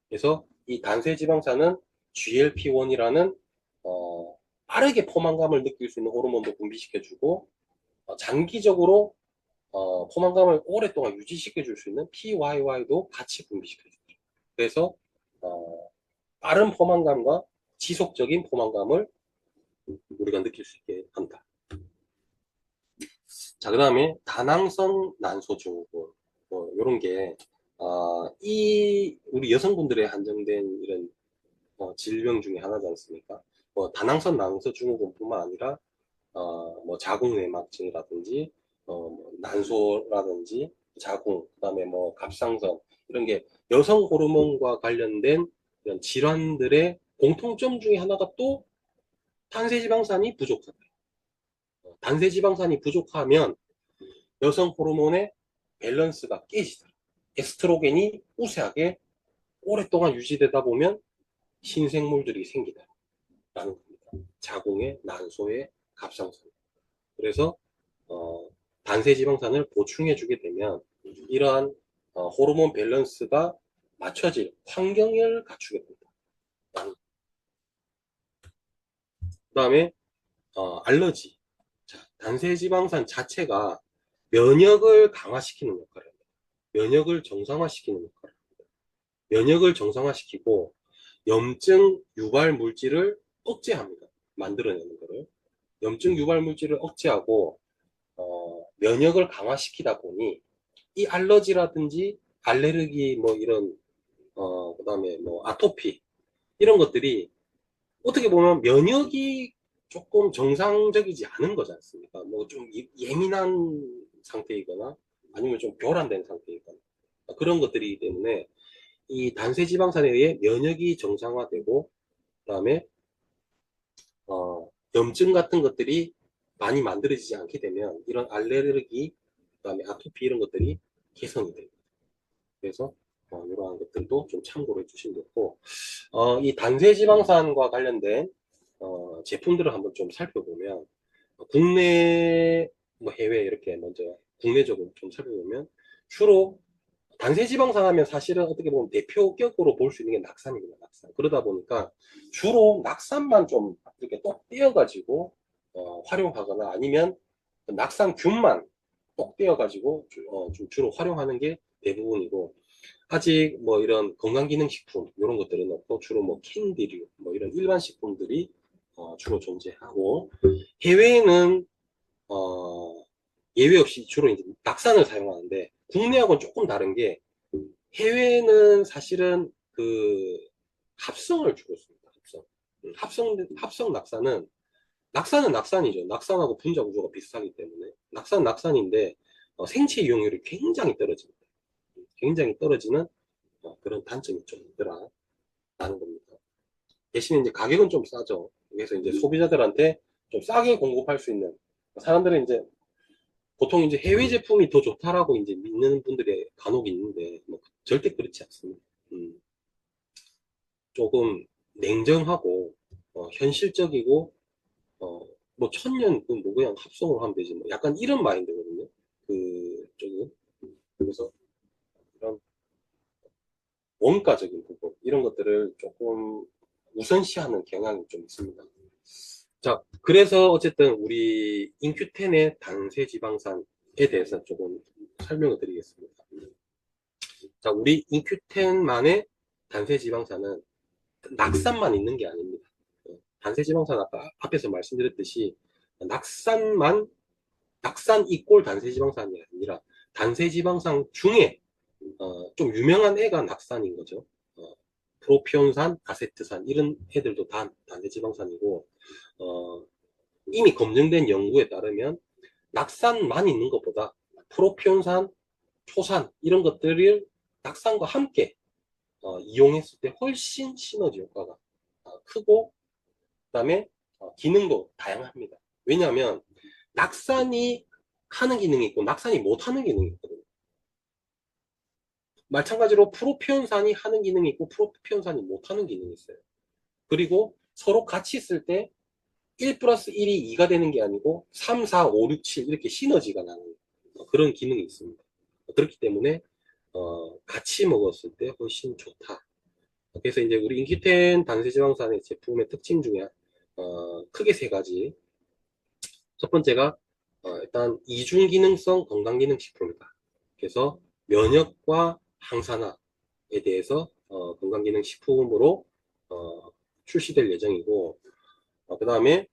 그래서 이 단세지방산은 GLP-1이라는 빠르게 포만감을 느낄 수 있는 호르몬도 분비시켜주고 장기적으로 포만감을 오랫동안 유지시켜 줄 수 있는 PYY도 같이 분비시켜 줍니다. 그래서 빠른 포만감과 지속적인 포만감을 우리가 느낄 수 있게 한다. 자, 그 다음에 다낭성 난소 증후군 이런 게 우리 여성분들에 한정된 이런 질병 중에 하나지 않습니까? 다낭성 난소 증후군뿐만 아니라 뭐 자궁내막증이라든지 뭐 난소라든지 자궁, 그다음에 뭐 갑상선 이런 게 여성 호르몬과 관련된 이런 질환들의 공통점 중에 하나가 또 단세지방산이 부족하다. 단세지방산이 부족하면 여성 호르몬의 밸런스가 깨지더라. 에스트로겐이 우세하게 오랫동안 유지되다 보면 신생물들이 생기다라는 겁니다. 자궁에, 난소에, 갑상선. 그래서 단세지방산을 보충해주게 되면 이러한 호르몬 밸런스가 맞춰질 환경을 갖추게 됩니다. 그 다음에 알러지. 자, 단세지방산 자체가 면역을 강화시키는 역할을 합니다. 면역을 정상화시키는 역할을 합니다. 면역을 정상화시키고 염증 유발 물질을 억제합니다. 만들어내는 거를. 염증 유발 물질을 억제하고 면역을 강화시키다 보니 이 알러지라든지 알레르기 뭐 이런 그다음에 뭐 아토피 이런 것들이 어떻게 보면 면역이 조금 정상적이지 않은 거지 않습니까? 뭐 좀 예민한 상태이거나 아니면 좀 교란된 상태이거나 그런 것들이기 때문에 이 단세지방산에 의해 면역이 정상화되고 그다음에 염증 같은 것들이 많이 만들어지지 않게 되면 이런 알레르기 그다음에 아토피 이런 것들이 개선이 됩니다. 그래서 이러한 것들도 좀 참고를 해주시면 좋고 이 단세지방산과 관련된 제품들을 한번 좀 살펴보면 국내 뭐 해외 이렇게 먼저 국내적으로 좀 살펴보면 주로 단세지방산 하면 사실은 어떻게 보면 대표격으로 볼 수 있는 게 낙산입니다. 낙산. 그러다 보니까 주로 낙산만 좀 이렇게 똑 떼어가지고 활용하거나 아니면 낙산균만 똑 떼어가지고 좀 주로 활용하는 게 대부분이고 아직 뭐 이런 건강기능식품 이런 것들은 없고 주로 뭐 캔디류 뭐 이런 일반 식품들이 주로 존재하고 해외에는 예외 없이 주로 이제 낙산을 사용하는데 국내하고는 조금 다른 게 해외는 사실은 그 합성을 주로 씁니다. 합성 낙산은 낙산이죠. 낙산하고 분자 구조가 비슷하기 때문에 낙산인데 생체 이용률이 굉장히 떨어집니다. 굉장히 떨어지는 그런 단점이 좀 있더라라는 겁니다. 대신에 이제 가격은 좀 싸죠. 그래서 이제 소비자들한테 좀 싸게 공급할 수 있는 사람들은 이제 보통 이제 해외 제품이 더 좋다라고 이제 믿는 분들이 간혹 있는데 뭐 절대 그렇지 않습니다. 음, 조금 냉정하고 현실적이고 뭐 천년 그뭐 그냥 합성을 하면 되지 뭐 약간 이런 마인드거든요. 그쪽은 그래서 이런 원가적인 부분 이런 것들을 조금 우선시하는 경향이 좀 있습니다. 자, 그래서 어쨌든 우리 인큐텐의 단세 지방산에 대해서 조금 설명을 드리겠습니다. 자, 우리 인큐텐만의 단세 지방산은 낙산만 있는 게 아닙니다. 단세 지방산 아까 앞에서 말씀드렸듯이 낙산만 낙산 이꼴 단세 지방산이 아니라 단세 지방산 중에 좀 유명한 애가 낙산인 거죠. 프로피온산, 아세트산 이런 애들도 다 단세 지방산이고 어, 이미 검증된 연구에 따르면 낙산만 있는 것보다 프로피온산, 초산 이런 것들을 낙산과 함께 이용했을 때 훨씬 시너지 효과가 크고 그다음에 기능도 다양합니다. 왜냐하면 낙산이 하는 기능이 있고 낙산이 못하는 기능이 있거든요. 마찬가지로 프로피온산이 하는 기능이 있고 프로피온산이 못하는 기능이 있어요. 그리고 서로 같이 있을 때 1 플러스 1이 2가 되는 게 아니고 3, 4, 5, 6, 7 이렇게 시너지가 나는 그런 기능이 있습니다. 그렇기 때문에 같이 먹었을 때 훨씬 좋다. 그래서 이제 우리 인기텐 단세지방산의 제품의 특징 중에 크게 세 가지. 첫 번째가 일단 이중기능성 건강기능식품이다. 그래서 면역과 항산화에 대해서 건강기능식품으로 출시될 예정이고 그 다음에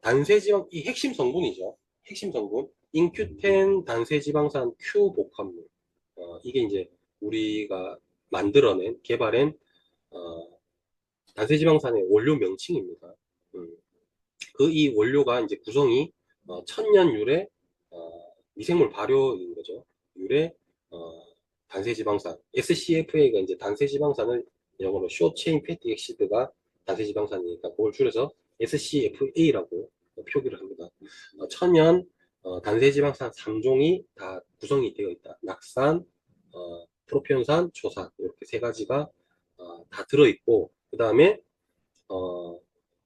단세지방 이 핵심 성분이죠. 핵심 성분 인큐텐 단세지방산 Q 복합물 이게 이제 우리가 만들어낸 개발한 단세지방산의 원료 명칭입니다. 그 이 원료가 이제 구성이 천년 유래 미생물 발효인 거죠. 유래 단세지방산 SCFA가 이제 단세지방산을 영어로 숏체인 패티 엑시드가 단세지방산이니까 그걸 줄여서 SCFA라고 표기를 합니다. 천연 단세지방산 3종이 다 구성이 되어 있다. 낙산, 프로피온산, 초산 이렇게 세 가지가 다 들어있고 그 다음에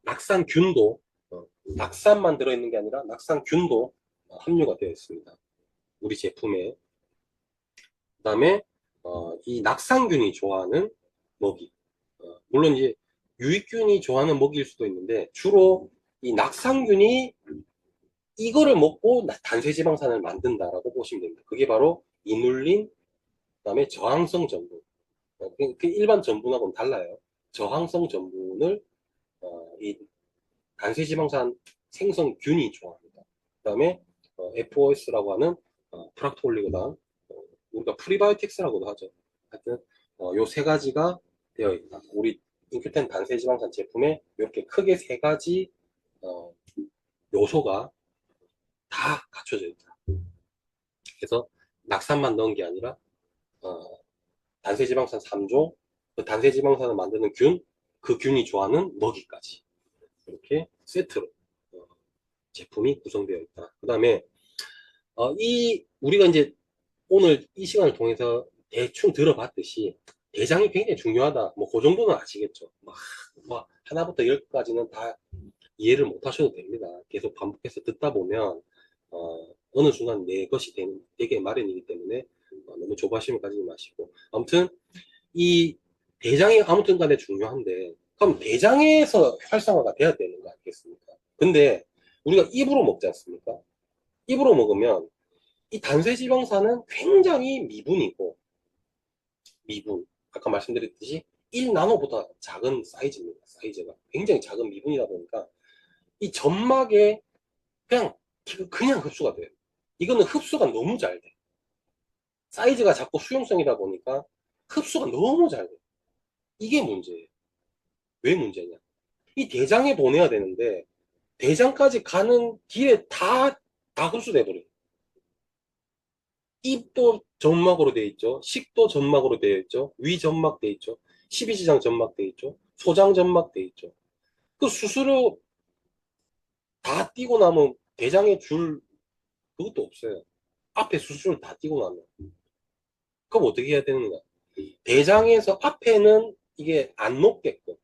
낙산균도 낙산만 들어있는 게 아니라 낙산균도 함유가 되어 있습니다. 우리 제품에 그 다음에 이 낙산균이 좋아하는 먹이 물론 이제 유익균이 좋아하는 먹이일 수도 있는데 주로 이 낙산균이 이거를 먹고 단세지방산을 만든다라고 보시면 됩니다. 그게 바로 이눌린 그다음에 저항성 전분 그 일반 전분하고는 달라요. 저항성 전분을 이 단세지방산 생성균이 좋아합니다. 그 다음에 FOS라고 하는 프락톨리고당 우리가 프리바이오틱스라고도 하죠. 하여튼 요 세 가지가 되어 있다. 우리 인큐텐 단세지방산 제품에 이렇게 크게 세 가지 요소가 다 갖춰져 있다. 그래서 낙산만 넣은 게 아니라 단세지방산 3종, 그 단세지방산을 만드는 균, 그 균이 좋아하는 먹이까지 이렇게 세트로 제품이 구성되어 있다. 그 다음에 이 우리가 이제 오늘 이 시간을 통해서 대충 들어봤듯이 대장이 굉장히 중요하다. 뭐 그 정도는 아시겠죠. 뭐 하나부터 열까지는 다 이해를 못 하셔도 됩니다. 계속 반복해서 듣다 보면 어느 순간 내 것이 되게 마련이기 때문에 너무 조바심을 가지지 마시고 아무튼 이 대장이 아무튼 간에 중요한데 그럼 대장에서 활성화가 돼야 되는 거 아니겠습니까? 근데 우리가 입으로 먹지 않습니까? 입으로 먹으면 이 단세지방산은 굉장히 미분이고 미분 아까 말씀드렸듯이 1나노보다 작은 사이즈입니다. 사이즈가 굉장히 작은 미분이다 보니까 이 점막에 그냥 흡수가 돼요. 이거는 흡수가 너무 잘 돼. 사이즈가 작고 수용성이다 보니까 흡수가 너무 잘 돼. 이게 문제예요. 왜 문제냐? 이 대장에 보내야 되는데 대장까지 가는 길에 다 흡수돼 버려요. 입도 점막으로 되어 있죠. 식도 점막으로 되어 있죠. 위 점막 되어 있죠. 십이지장 점막 되어 있죠. 소장 점막 되어 있죠. 그 수수료 다 띄고 나면 대장에 줄 그것도 없어요. 앞에 수수료를 다 띄고 나면. 그럼 어떻게 해야 되는가? 대장에서 앞에는 이게 안 녹게끔,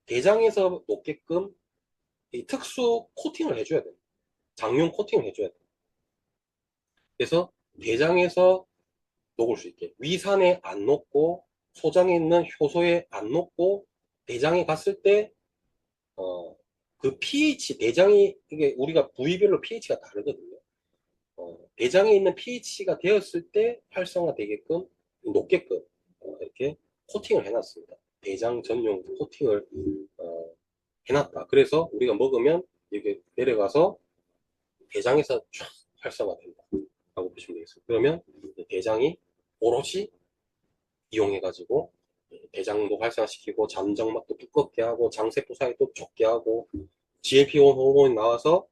대장에서 녹게끔 이 특수 코팅을 해줘야 돼요. 장용 코팅을 해줘야 돼요. 그래서 대장에서 녹을 수 있게. 위산에 안 녹고, 소장에 있는 효소에 안 녹고, 대장에 갔을 때, 그 pH, 대장이, 이게 우리가 부위별로 pH가 다르거든요. 대장에 있는 pH가 되었을 때 활성화되게끔, 녹게끔, 이렇게 코팅을 해놨습니다. 대장 전용 코팅을, 어, 해놨다. 그래서 우리가 먹으면 이게 내려가서 대장에서 쫙 활성화된다. 라고 보시면 되겠습니다. 그러면 대장이 오롯이 이용해가지고 대장도 활성화시키고 잠정막도 두껍게 하고 장세포 사이도 좁게 하고 GLP-1 호르몬이 나와서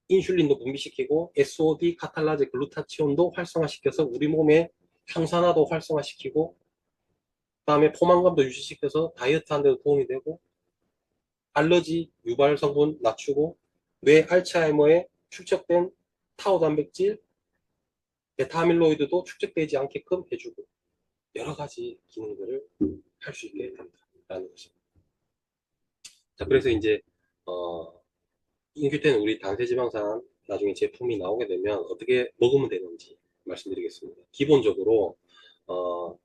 인슐린도 분비시키고 SOD, 카탈라제, 글루타치온도 활성화시켜서 우리 몸의 항산화도 활성화시키고 그다음에 포만감도 유지시켜서 다이어트 하는 데도 도움이 되고 알러지 유발 성분 낮추고 뇌 알츠하이머에 축적된 타우 단백질, 베타 아밀로이드도 축적되지 않게끔 해주고 여러 가지 기능들을 할 수 있게 된다라는 것입니다. 자, 그래서 이제 인큐텐 우리 단세지방산 나중에 제품이 나오게 되면 어떻게 먹으면 되는지 말씀드리겠습니다. 기본적으로 어,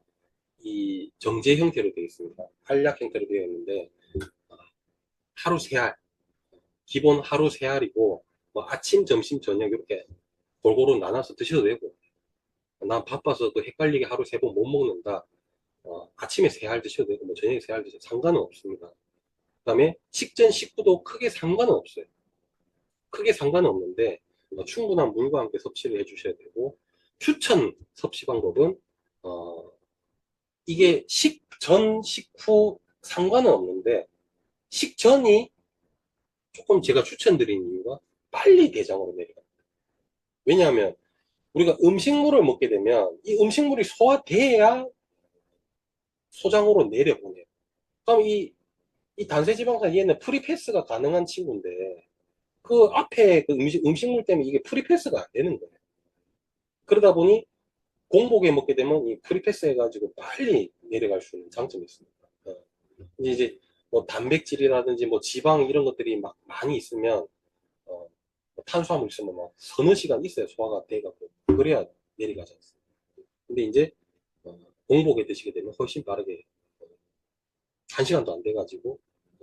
이 정제 형태로 되어 있습니다. 알약 형태로 되어 있는데 하루 세 알, 기본 하루 세 알이고 뭐 아침, 점심, 저녁 이렇게 골고루 나눠서 드셔도 되고 난 바빠서 그 헷갈리게 하루 세 번 못 먹는다. 아침에 세 알 드셔도 되고 뭐 저녁에 세 알 드셔도 상관은 없습니다. 그 다음에 식전 식후도 크게 상관은 없어요. 크게 상관은 없는데 충분한 물과 함께 섭취를 해주셔야 되고 추천 섭취 방법은 어, 이게 식전 식후 상관은 없는데 식전이 조금 제가 추천드린 이유가 빨리 대장으로 내려갑니다. 왜냐하면 우리가 음식물을 먹게 되면 이 음식물이 소화돼야 소장으로 내려보내요. 그럼 이 단세지방산 얘는 프리패스가 가능한 친구인데 그 앞에 그 음식물 때문에 이게 프리패스가 안 되는 거예요. 그러다 보니 공복에 먹게 되면 이 프리패스 해가지고 빨리 내려갈 수 있는 장점이 있습니다. 이제 뭐 단백질이라든지 뭐 지방 이런 것들이 막 많이 있으면 뭐 탄수화물 있으면 막 서너 시간 있어야 소화가 돼가고 그래야 내려가지 않습니다. 근데 이제 공복에 드시게 되면 훨씬 빠르게 한 시간도 안 돼가지고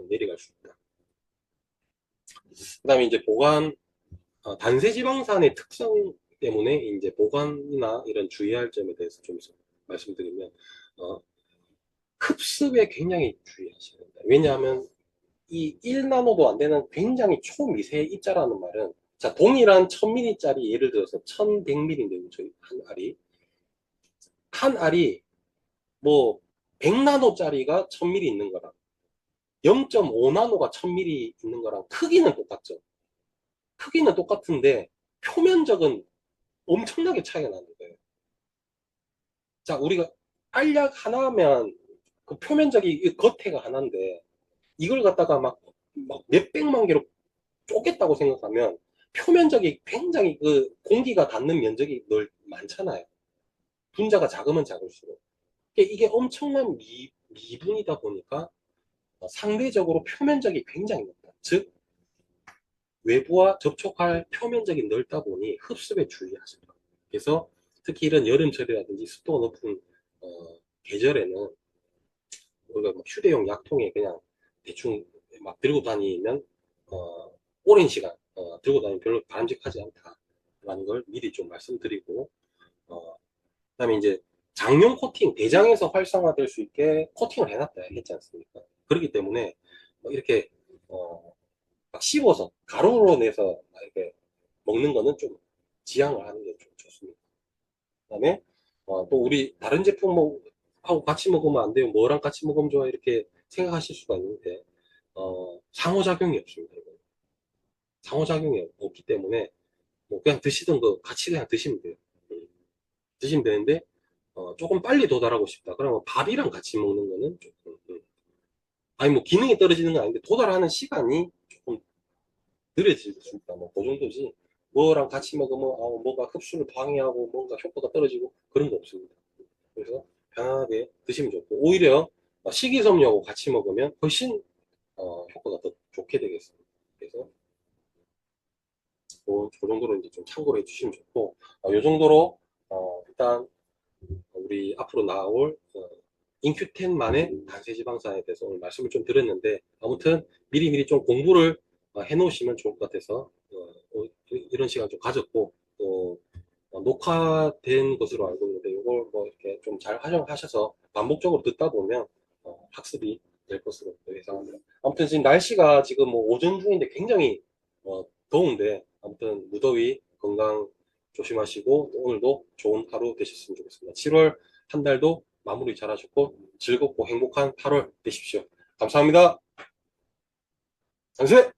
내려갈 수 있다. 그 다음에 이제 보관 단세지방산의 특성 때문에 이제 보관이나 이런 주의할 점에 대해서 좀 말씀드리면 어, 흡습에 굉장히 주의하셔야 됩니다. 왜냐하면 이 1나노도 안 되는 굉장히 초미세 입자라는 말은 자 동일한 1000ml짜리 예를 들어서 1100ml인데 저희 한 알이 뭐 100나노짜리가 1000ml 있는 거랑 0.5나노가 1000ml 있는 거랑 크기는 똑같죠. 크기는 똑같은데 표면적은 엄청나게 차이가 나는 거예요. 자, 우리가 알약 하나면 그 표면적이 겉에가 하나인데 이걸 갖다가 막 몇백만 개로 쪼갰다고 생각하면 표면적이 굉장히 그 공기가 닿는 면적이 많잖아요. 분자가 작으면 작을수록. 이게 엄청난 미분이다 보니까 상대적으로 표면적이 굉장히 높다. 즉, 외부와 접촉할 표면적이 넓다 보니 흡습에 주의하십니다. 그래서 특히 이런 여름철이라든지 습도가 높은 계절에는 우리가 뭐 휴대용 약통에 그냥 대충 막 들고 다니면 오랜 시간 들고 다니면 별로 바람직하지 않다라는 걸 미리 좀 말씀드리고 그다음에 이제 장용 코팅 대장에서 활성화될 수 있게 코팅을 해놨다 했지 않습니까? 그렇기 때문에 뭐 이렇게 막 씹어서 가루로 내서 이렇게 먹는 거는 좀 지양을 하는 게 좀 좋습니다. 그다음에 또 우리 다른 제품 뭐 하고 같이 먹으면 안 돼요. 뭐랑 같이 먹으면 좋아 이렇게 생각하실 수가 있는데 상호작용이 없습니다. 이건. 상호작용이 없기 때문에 뭐 그냥 드시던 거 같이 그냥 드시면 돼요. 드시면 되는데 조금 빨리 도달하고 싶다. 그러면 밥이랑 같이 먹는 거는 조금 아니 뭐 기능이 떨어지는 건 아닌데 도달하는 시간이 조금 느려질 수 있다. 뭐 그 정도지. 뭐랑 같이 먹으면 뭐가 흡수를 방해하고 뭔가 효과가 떨어지고 그런 거 없습니다. 그래서 편하게 드시면 좋고 오히려 식이섬유하고 같이 먹으면 훨씬 효과가 더 좋게 되겠습니다. 그래서 그 정도로 이제 좀 참고를 해주시면 좋고 이 정도로 일단 우리 앞으로 나올 인큐텐만의 단세지방산에 대해서 오늘 말씀을 좀 드렸는데 아무튼 미리미리 좀 공부를 해놓으시면 좋을 것 같아서 이런 시간 좀 가졌고 또 녹화된 것으로 알고 있는데 이걸 뭐 이렇게 좀 잘 활용하셔서 반복적으로 듣다 보면 학습이 될 것으로 예상합니다. 아무튼 지금 날씨가 지금 뭐 오전 중인데 굉장히 더운데 아무튼 무더위 건강 조심하시고 또 오늘도 좋은 하루 되셨으면 좋겠습니다. 7월 한 달도 마무리 잘 하셨고 즐겁고 행복한 8월 되십시오. 감사합니다. 장세!